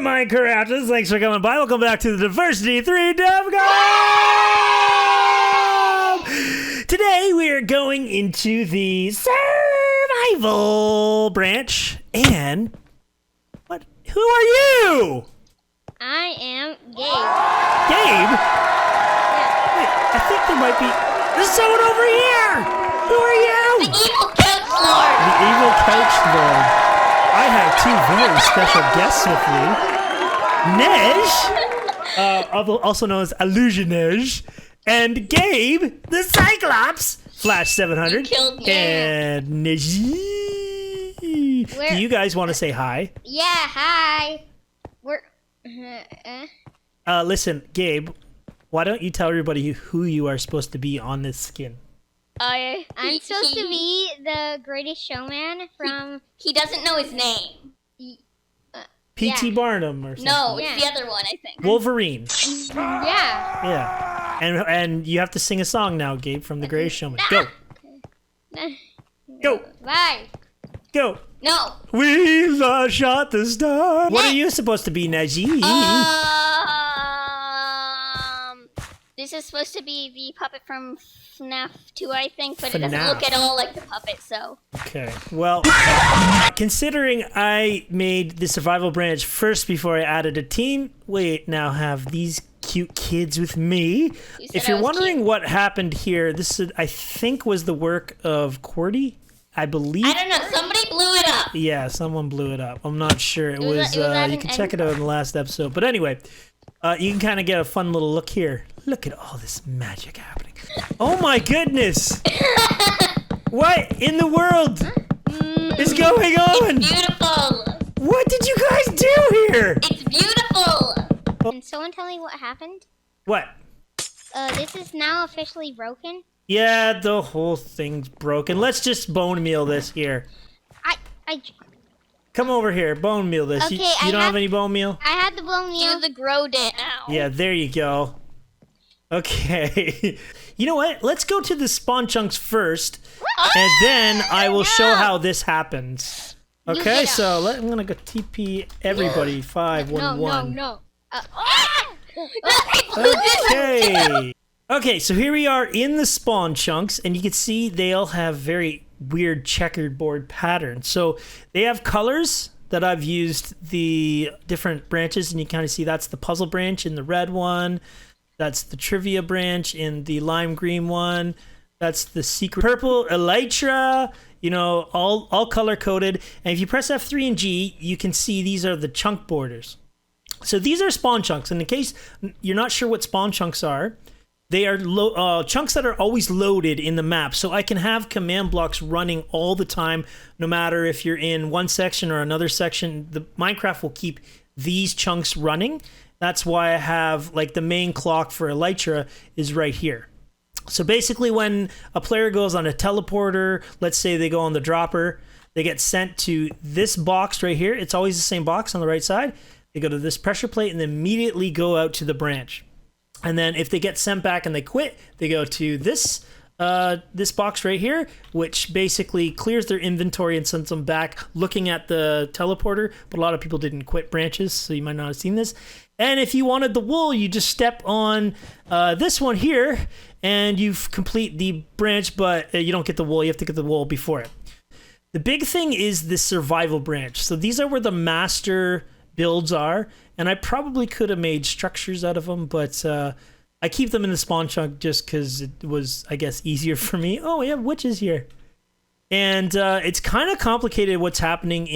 Minecrafters? Thanks for coming by. Welcome back to the Diversity 3 DevCom! Today we are going into the survival branch. And what? Who are you? I am Gabe. Gabe? Yeah. Wait, I think there might be... There's someone over here! Who are you? The evil couch lord! The evil couch lord. I have two very special guests with me. Nej, also known as Illusionej, and Gabe, the Cyclops, Flash 700, killed me. and Neji. Do you guys want to say hi? Yeah, hi. We're... Listen, Gabe, why don't you tell everybody who you are supposed to be on this skin? I'm supposed to be the greatest showman from... He doesn't know his name. P.T. Barnum or something? No, it's the other one, I think. Wolverine. Yeah. Yeah. And you have to sing a song now, Gabe, from The Greatest Showman. Go. Go. Bye. Go. No. We shot the star. What are you supposed to be, Neji? This is supposed to be the puppet from FNAF 2, I think, but it FNAF. doesn't look at all like the puppet, so. Okay, well, considering I made the survival branch first before I added a team, we now have these cute kids with me. If you're wondering what happened here, this I think was the work of Cordy, I believe. I don't know, somebody blew it up. Yeah, someone blew it up. I'm not sure. It was you can check it out in the last episode. But anyway, you can kind of get a fun little look here. Look at all this magic happening. Oh my goodness! What in the world is going on? It's beautiful. What did you guys do here? It's beautiful. Can someone tell me what happened? What? This is now officially broken. Yeah, the whole thing's broken. Let's just bone meal this here. I Come over here, bone meal this. Okay, you don't have any bone meal? I had the bone meal. Do the grow down. Yeah, there you go. Okay. You know what? Let's go to the spawn chunks first, and then I will show how this happens. Okay, so I'm gonna go TP everybody 511. No. Okay. Okay, so here we are in the spawn chunks, and you can see they all have very weird checkered board patterns. So they have colors that I've used the different branches, and you kind of see that's the puzzle branch in the red one. That's the trivia branch in the lime green one. That's the secret purple elytra, you know, all color coded. And if you press F3 and G, you can see these are the chunk borders. So these are spawn chunks. And in case you're not sure what spawn chunks are, they are chunks that are always loaded in the map. So I can have command blocks running all the time, no matter if you're in one section or another section. The Minecraft will keep these chunks running. That's why I have, like, the main clock for Elytra is right here. So basically when a player goes on a teleporter, let's say they go on the dropper, they get sent to this box right here. It's always the same box on the right side. They go to this pressure plate and then immediately go out to the branch. And then if they get sent back and they quit, they go to this box right here, which basically clears their inventory and sends them back looking at the teleporter. But a lot of people didn't quit branches, so you might not have seen this. And if you wanted the wool, you just step on this one here and you complete the branch, but you don't get the wool. You have to get the wool before it. The big thing is the survival branch. So these are where the master builds are. And I probably could have made structures out of them, but I keep them in the spawn chunk just because it was, I guess, easier for me. Oh, we have witches here. And it's kind of complicated what's happening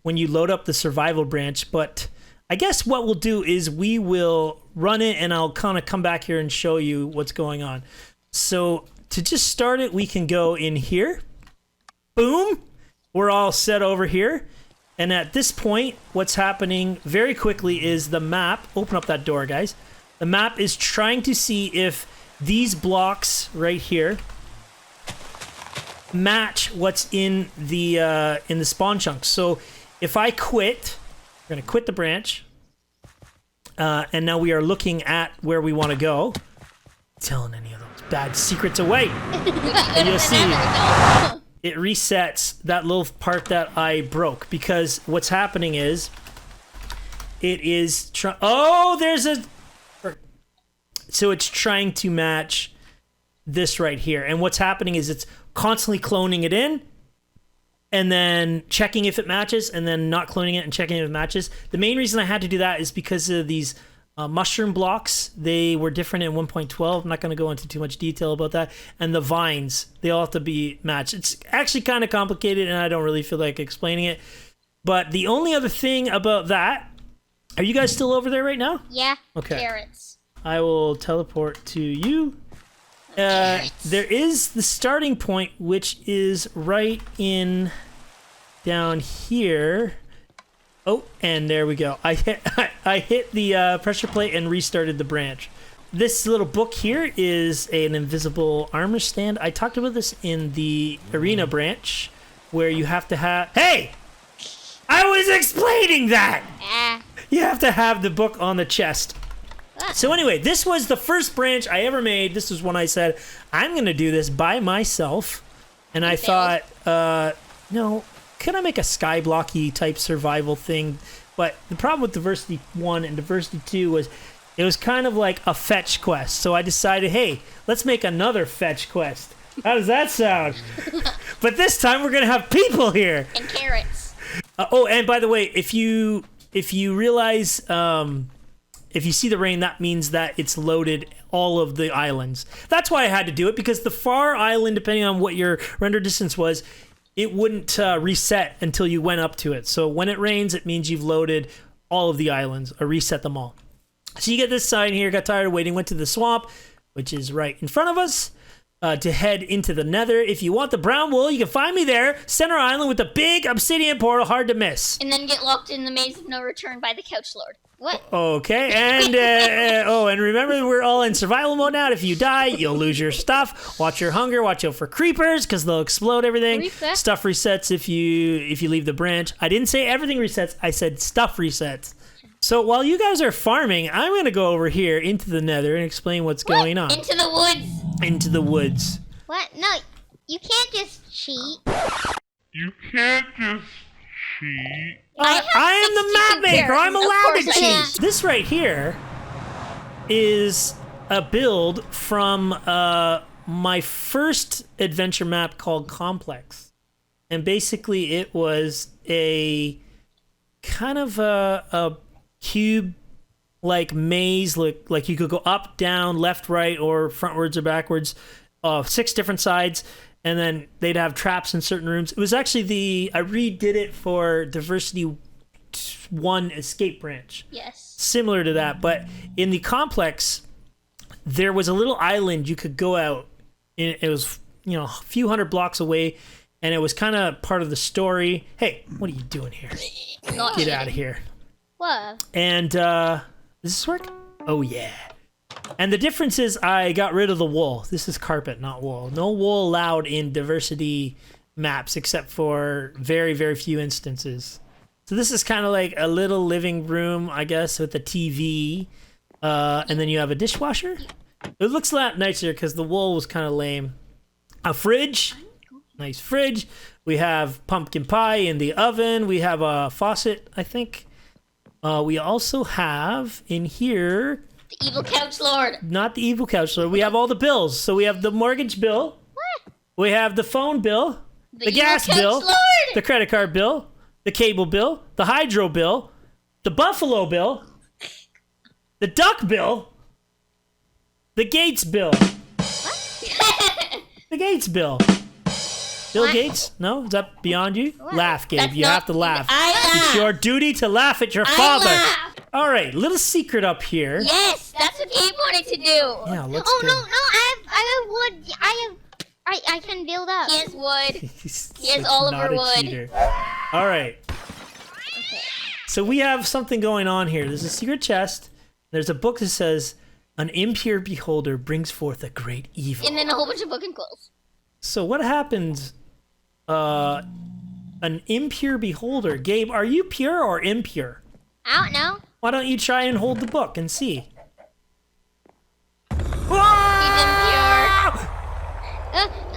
when you load up the survival branch, but I guess what we'll do is we will run it and I'll kind of come back here and show you what's going on. So to just start it, we can go in here. Boom. We're all set over here. And at this point, what's happening very quickly is the map, open up that door, guys. The map is trying to see if these blocks right here match what's in the spawn chunks. So if I quit, we're gonna quit the branch, and now we are looking at where we want to go. Telling any of those bad secrets away, and you'll see it resets that little part that I broke, because what's happening is it is oh, there's a so it's trying to match this right here. And what's happening is it's constantly cloning it in and then checking if it matches and then not cloning it and checking if it matches. The main reason I had to do that is because of these mushroom blocks. They were different in 1.12. I'm not going to go into too much detail about that. And the vines, they all have to be matched. It's actually kind of complicated and I don't really feel like explaining it. But the only other thing about that, are you guys still over there right now? Yeah. Okay. Carrots. I will teleport to you. There is the starting point, which is right in down here. Oh, and there we go. I hit the pressure plate and restarted the branch. This little book here is an invisible armor stand. I talked about this in the arena branch, where you have to have... Hey! I was explaining that! You have to have the book on the chest. So anyway, this was the first branch I ever made. This was when I said, I'm going to do this by myself. And I thought, no, could I make a skyblocky type survival thing? But the problem with Diversity 1 and Diversity 2 was it was kind of like a fetch quest. So I decided, hey, let's make another fetch quest. How does that sound? But this time we're going to have people here. And carrots. Oh, and by the way, if you realize... if you see the rain, that means that it's loaded all of the islands. That's why I had to do it, because the far island, depending on what your render distance was, it wouldn't reset until you went up to it. So when it rains, it means you've loaded all of the islands, or reset them all. So you get this sign here, got tired of waiting, went to the swamp, which is right in front of us, to head into the nether. If you want the brown wool, you can find me there, center island with the big obsidian portal, hard to miss. And then get locked in the maze of no return by the couch lord. What? Okay, and and remember, we're all in survival mode now. If you die, you'll lose your stuff. Watch your hunger. Watch out for creepers, because they'll explode everything. Reset. Stuff resets if you leave the branch. I didn't say everything resets. I said stuff resets. So while you guys are farming, I'm going to go over here into the nether and explain what's going on. Into the woods. Into the woods. What? No, you can't just cheat. You can't just cheat. I am the Mapmaker. I'm allowed to I am. cheat. This right here is a build from my first adventure map called Complex. And basically it was a kind of a cube like maze, like you could go up, down, left, right, or frontwards or backwards, 6 different sides. And then they'd have traps in certain rooms. It was actually I redid it for Diversity 1 Escape Branch. Yes. Similar to that, but in the complex, there was a little island you could go out. It was, a few hundred blocks away, and it was kind of part of the story. Hey, what are you doing here? Get out of here. What? And, does this work? Oh, yeah. And the difference is I got rid of the wool. This is carpet, not wool. No wool allowed in Diversity maps except for very, very few instances. So this is kind of like a little living room, I guess, with a TV. And then you have a dishwasher. It looks a lot nicer because the wool was kind of lame. A fridge. Nice fridge. We have pumpkin pie in the oven. We have a faucet, I think. We also have in here... The evil couch lord. Not the evil couch lord. We have all the bills. So we have the mortgage bill. What? We have the phone bill. The evil gas couch bill. lord. The credit card bill. The cable bill. The hydro bill. The buffalo bill. The duck bill. The Gates bill. The Gates bill. Bill What? Gates? No? Is that beyond you? Laugh, Gabe. That's You not- have to laugh. I It's laugh. your duty to laugh at your I father. laugh. All right, little secret up here. Yes, that's what Gabe wanted to do. Yeah, let's Oh go. no, I have wood. I can build up. He has wood. He's He has such Oliver not a Wood. cheater. All right. So we have something going on here. There's a secret chest. There's a book that says, "An impure beholder brings forth a great evil." And then a whole bunch of book and quills. So what happens? An impure beholder. Gabe, are you pure or impure? I don't know. Why don't you try and hold the book and see? He's impure.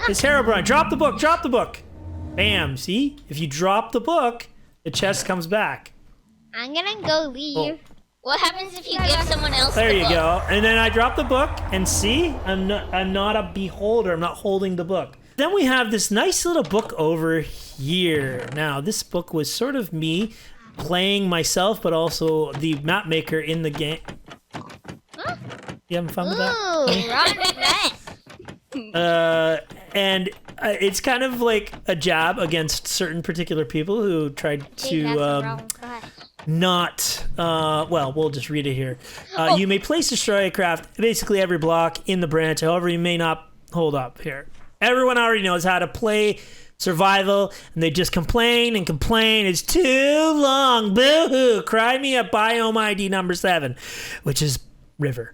It's Herobrine. Drop the book. Drop the book. Bam. See? If you drop the book, the chest comes back. I'm gonna go leave. What happens if you give someone else There the you book? go. And then I drop the book, and see, I'm not a beholder. I'm not holding the book. Then we have this nice little book over here. Now, this book was sort of me playing myself, but also the map maker in the game. Huh? You having fun with that? Ooh, rock that. And it's kind of like a jab against certain particular people who tried Hey, that's a to wrong class. not well, we'll just read it here. You may place destroy a craft basically every block in the branch. However, you may not hold up here. Everyone already knows how to play survival, and they just complain and complain. It's too long. Boo-hoo. Cry me a biome ID number 7, which is river.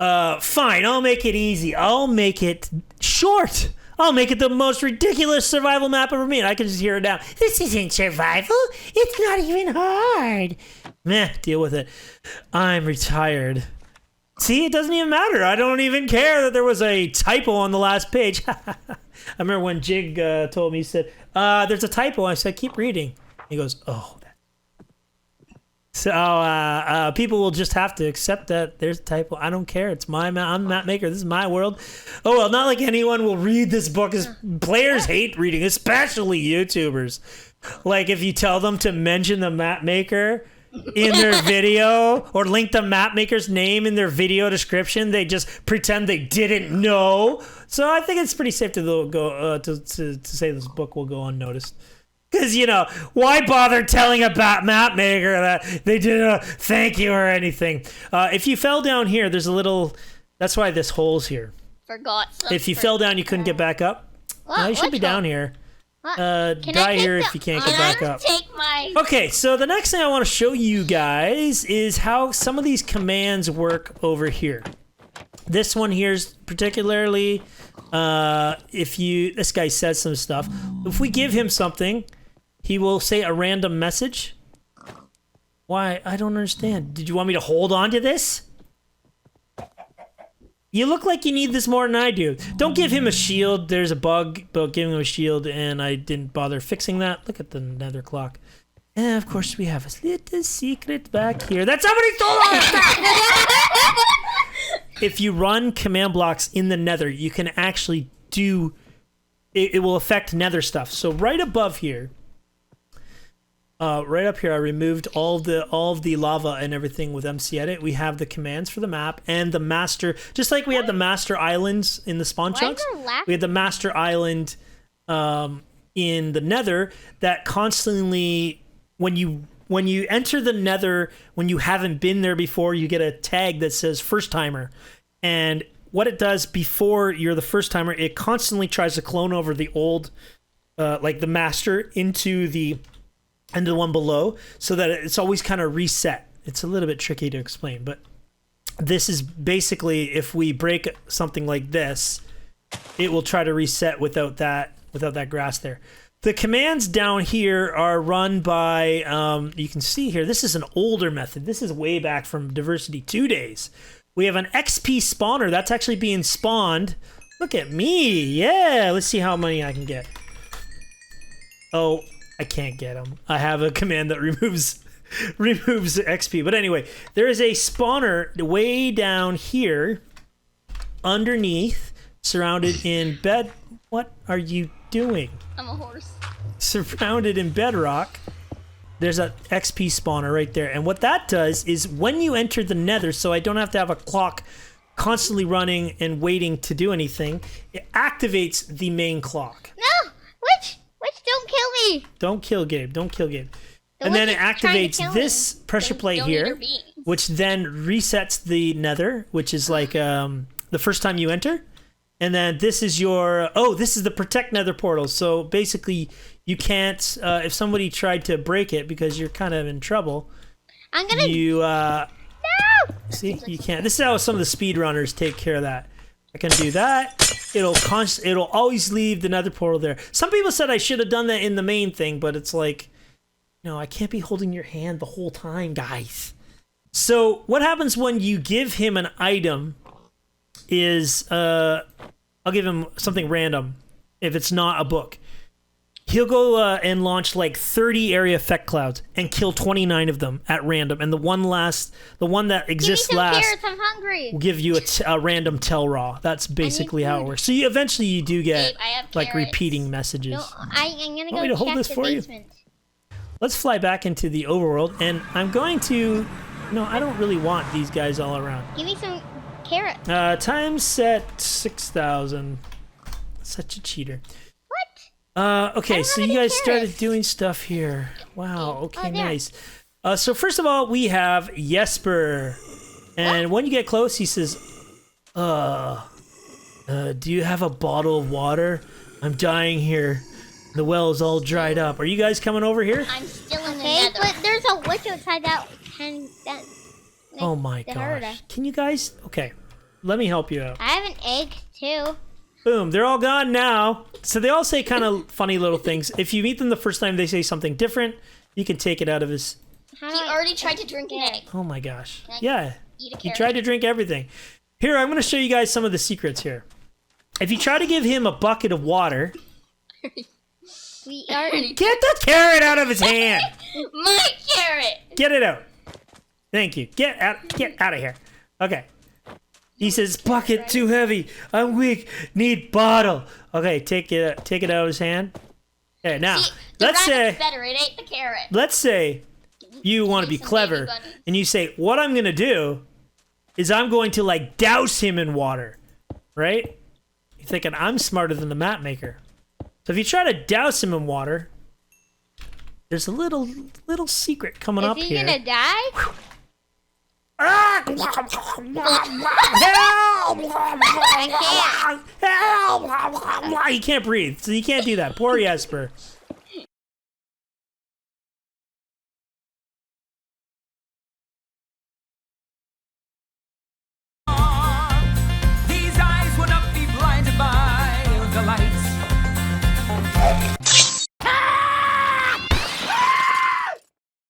Fine, I'll make it easy. I'll make it short. I'll make it the most ridiculous survival map ever made. I can just hear it now. This isn't survival. It's not even hard. Meh, deal with it. I'm retired. See, it doesn't even matter. I don't even care that there was a typo on the last page. I remember when Jig told me, he said, there's a typo. I said, keep reading. He goes, oh. So people will just have to accept that there's a typo. I don't care. It's I'm Mapmaker. This is my world. Oh, well, not like anyone will read this book. Players hate reading, especially YouTubers. Like if you tell them to mention the Mapmaker in their video or link the Mapmaker's name in their video description, they just pretend they didn't know. So I think it's pretty safe to go to say this book will go unnoticed. Because, you know, why bother telling about Mapmaker that they did a thank you or anything? If you fell down here, there's a little... That's why this hole's here. Forgot something. If you fell down, you couldn't get back up. No, you should be down here. Die here if you can't get back up. Take my... Okay, so the next thing I want to show you guys is how some of these commands work over here. This one here's particularly... This guy says some stuff. If we give him something... He will say a random message. Why? I don't understand. Did you want me to hold on to this? You look like you need this more than I do. Don't give him a shield. There's a bug about giving him a shield, and I didn't bother fixing that. Look at the nether clock. And of course, we have a little secret back here that somebody stole our stuff! If you run command blocks in the nether, you can actually do... It will affect nether stuff. So right above here... right up here, I removed all of the lava and everything with MC Edit. We have the commands for the map and the master, just like we had the master islands in the spawn chunks. We had the master island in the nether that constantly, when you enter the nether, when you haven't been there before, you get a tag that says first timer. And what it does before you're the first timer, it constantly tries to clone over the old, like the master into the one below, so that it's always kind of reset. It's a little bit tricky to explain, but this is basically, if we break something like this, it will try to reset without that grass there. The commands down here are run by, you can see here, this is an older method. This is way back from Diversity 2 days. We have an XP spawner that's actually being spawned. Look at me. Yeah, let's see how many I can get. Oh, I can't get them. I have a command that removes XP. But anyway, there is a spawner way down here, underneath, surrounded in bed. What are you doing? I'm a horse. Surrounded in bedrock. There's a XP spawner right there. And what that does is when you enter the nether, so I don't have to have a clock constantly running and waiting to do anything, it activates the main clock. No! Which don't kill me! Don't kill Gabe. Don't kill Gabe. And then it activates this pressure plate here, which then resets the nether, which is like the first time you enter. And then this is your... Oh, this is the protect nether portal. So basically, you can't... if somebody tried to break it because you're kind of in trouble, I'm gonna... You... No! See? You can't. This is how some of the speedrunners take care of that. I can do that. It'll always leave the nether portal there. Some people said I should have done that in the main thing, but it's like, no, I can't be holding your hand the whole time, guys. So what happens when you give him an item is, I'll give him something random if it's not a book. he'll go and launch like 30 area effect clouds and kill 29 of them at random. And the one that exists Give me some last carrots. I'm hungry. will give you a random tell raw. That's basically how it works. So eventually you do get Babe, I have like carrots. repeating messages. No, I'm gonna Want me to go hold check this the for you? basement. Let's fly back into the overworld, and I'm going to... No, I don't really want these guys all around. Give me some carrots. Time set 6,000. Such a cheater. What? Okay, don't so have you any guys started carrots. doing stuff here. Wow, okay, Oh, there. nice. So first of all, we have Jesper. And when you get close, he says, do you have a bottle of water? I'm dying here. The well is all dried up. Are you guys coming over here? I'm still in the Okay, nether. but there's a witch outside that can that. Oh my that hurt gosh. us. Can you guys... Okay, let me help you out. I have an egg too. Boom, they're all gone now. So they all say kind of funny little things. If you meet them the first time, they say something different. You can take it out of his... How He do I- already tried to drink an egg. Oh my gosh. Yeah, Eat a he carrot. tried to drink everything. Here, I'm going to show you guys some of the secrets here. If you try to give him a bucket of water... We are. Get the carrot out of his hand! My carrot! Get it out. Thank you. Get out of here. Okay. He says, bucket too heavy. I'm weak. Need bottle. Okay, take it out of his hand. Okay, now, See, the let's rabbit's say... better. It ate the carrot. Let's say you want to be Some clever baby bunnies. and you say, what I'm going to do is I'm going to like douse him in water, right? You're thinking, I'm smarter than the Mapmaker. So if you try to douse him in water, there's a little secret coming up Is he here. gonna die? Help! He can't breathe, so you can't do that. Poor Jesper.